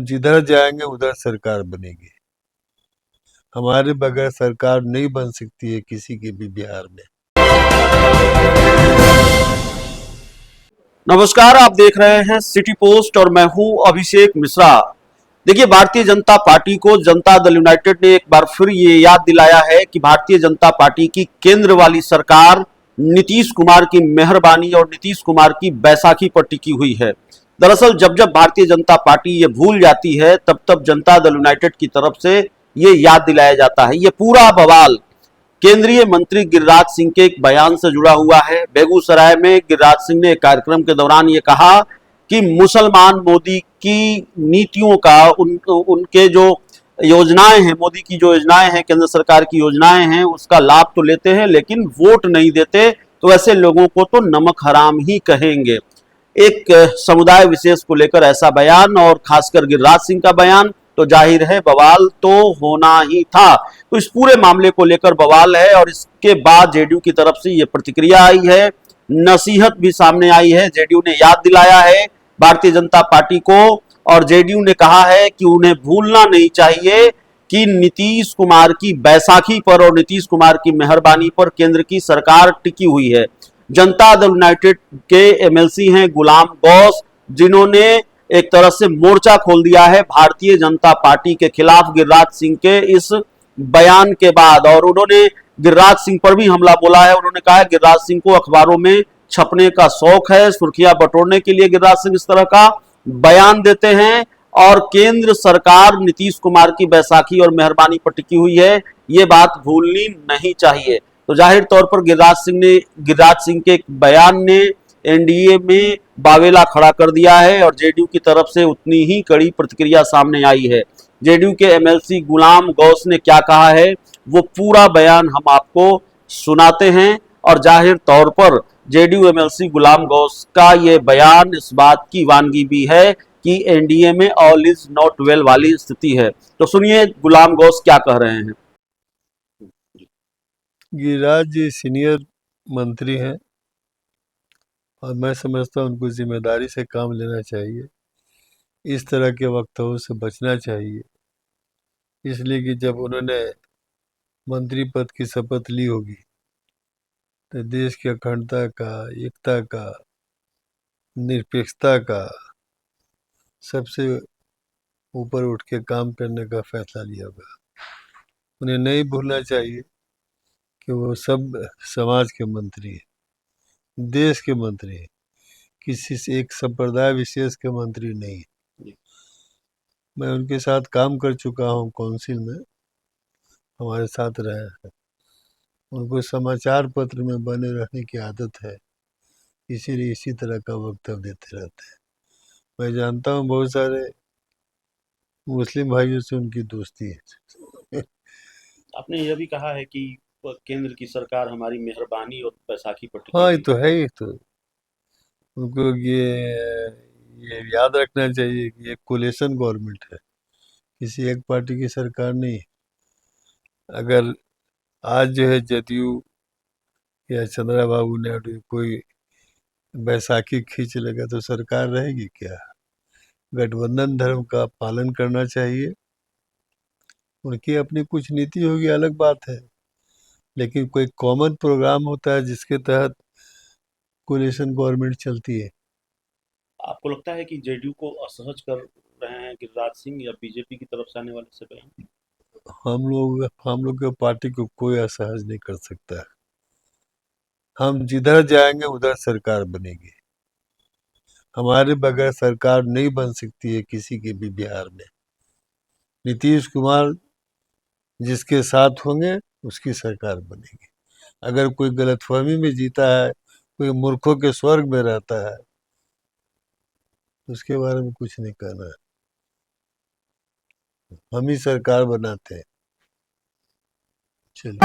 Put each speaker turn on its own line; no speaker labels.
जिधर जाएंगे उधर सरकार बनेगी। हमारे बगैर सरकार नहीं बन सकती है किसी के भी बिहार में।
नमस्कार, आप देख रहे हैं सिटी पोस्ट और मैं हूं अभिषेक मिश्रा। देखिए, भारतीय जनता पार्टी को जनता दल यूनाइटेड ने एक बार फिर ये याद दिलाया है कि भारतीय जनता पार्टी की केंद्र वाली सरकार नीतीश कुमार की मेहरबानी और नीतीश कुमार की बैसाखी पर टिकी हुई है। दरअसल जब जब भारतीय जनता पार्टी ये भूल जाती है तब तब जनता दल यूनाइटेड की तरफ से ये याद दिलाया जाता है। ये पूरा बवाल केंद्रीय मंत्री गिरिराज सिंह के एक बयान से जुड़ा हुआ है। बेगूसराय में गिरिराज सिंह ने एक कार्यक्रम के दौरान ये कहा कि मुसलमान मोदी की नीतियों का उनके जो योजनाएं हैं, मोदी की जो योजनाएं हैं, केंद्र सरकार की योजनाएं हैं, उसका लाभ तो लेते हैं लेकिन वोट नहीं देते, तो ऐसे लोगों को तो नमक हराम ही कहेंगे। एक समुदाय विशेष को लेकर ऐसा बयान और खासकर गिरिराज सिंह का बयान, तो जाहिर है बवाल तो होना ही था। तो इस पूरे मामले को लेकर बवाल है और इसके बाद जेडीयू की तरफ से यह प्रतिक्रिया आई है, नसीहत भी सामने आई है। जेडीयू ने याद दिलाया है भारतीय जनता पार्टी को और जेडीयू ने कहा है कि उन्हें भूलना नहीं चाहिए कि नीतीश कुमार की बैसाखी पर और नीतीश कुमार की मेहरबानी पर केंद्र की सरकार टिकी हुई है। जनता दल यूनाइटेड के एमएलसी हैं गुलाम गौस, जिन्होंने एक तरह से मोर्चा खोल दिया है भारतीय जनता पार्टी के खिलाफ गिरिराज सिंह के इस बयान के बाद, और उन्होंने गिरिराज सिंह पर भी हमला बोला है। उन्होंने कहा है गिरिराज सिंह को अखबारों में छपने का शौक है, सुर्खियां बटोरने के लिए गिरिराज सिंह इस तरह का बयान देते हैं और केंद्र सरकार नीतीश कुमार की बैसाखी और मेहरबानी पर टिकी हुई है, ये बात भूलनी नहीं चाहिए। तो जाहिर तौर पर गिरिराज सिंह के एक बयान ने एनडीए में बावेला खड़ा कर दिया है और जेडीयू की तरफ से उतनी ही कड़ी प्रतिक्रिया सामने आई है। जेडीयू के एमएलसी गुलाम गौस ने क्या कहा है वो पूरा बयान हम आपको सुनाते हैं और जाहिर तौर पर जेडीयू एमएलसी गुलाम गौस का ये बयान इस बात की वानगी भी है कि एनडीए में ऑल इज नॉट वेल वाली स्थिति है। तो सुनिए गुलाम गौस क्या कह रहे हैं।
गिरिराज जी सीनियर मंत्री हैं और मैं समझता हूँ उनको जिम्मेदारी से काम लेना चाहिए, इस तरह के वक्तव्यों से बचना चाहिए। इसलिए कि जब उन्होंने मंत्री पद की शपथ ली होगी तो देश की अखंडता का, एकता का, निरपेक्षता का सबसे ऊपर उठ के काम करने का फैसला लिया होगा। उन्हें नहीं भूलना चाहिए कि वो सब समाज के मंत्री हैं, देश के मंत्री हैं, किसी से एक संप्रदाय विशेष के मंत्री नहीं है। मैं उनके साथ काम कर चुका हूँ, काउंसिल में हमारे साथ रहे हैं। उनको समाचार पत्र में बने रहने की आदत है, इसीलिए इसी तरह का वक्तव्य देते रहते हैं। मैं जानता हूँ बहुत सारे मुस्लिम भाइयों से उनकी दोस्ती है।
आपने यह भी कहा है कि केंद्र की सरकार हमारी मेहरबानी और बैसाखी पर टिकी
हाँ, ये
हुई
तो है ही। तो उनको ये याद रखना चाहिए कि ये कोलेशन गवर्नमेंट है, किसी एक पार्टी की सरकार नहीं है। अगर आज जो है जदयू या चंद्रबाबू नायडू कोई बैसाखी खींच लेगा तो सरकार रहेगी क्या? गठबंधन धर्म का पालन करना चाहिए। उनकी अपनी कुछ नीति होगी, अलग बात है, लेकिन कोई कॉमन प्रोग्राम होता है जिसके तहत कोलिशन गवर्नमेंट चलती है।
आपको लगता है कि जेडीयू को असहज कर रहे हैं गिरिराज सिंह या बीजेपी की तरफ से आने वाले से बयान?
हम लोग के पार्टी को कोई असहज नहीं कर सकता है। हम जिधर जाएंगे उधर सरकार बनेगी। हमारे बगैर सरकार नहीं बन सकती है किसी के भी बिहार में। नीतीश कुमार जिसके साथ होंगे उसकी सरकार बनेगी। अगर कोई गलतफहमी में जीता है, कोई मूर्खों के स्वर्ग में रहता है, उसके बारे में कुछ नहीं कहना है। हम ही सरकार बनाते हैं। चलिए।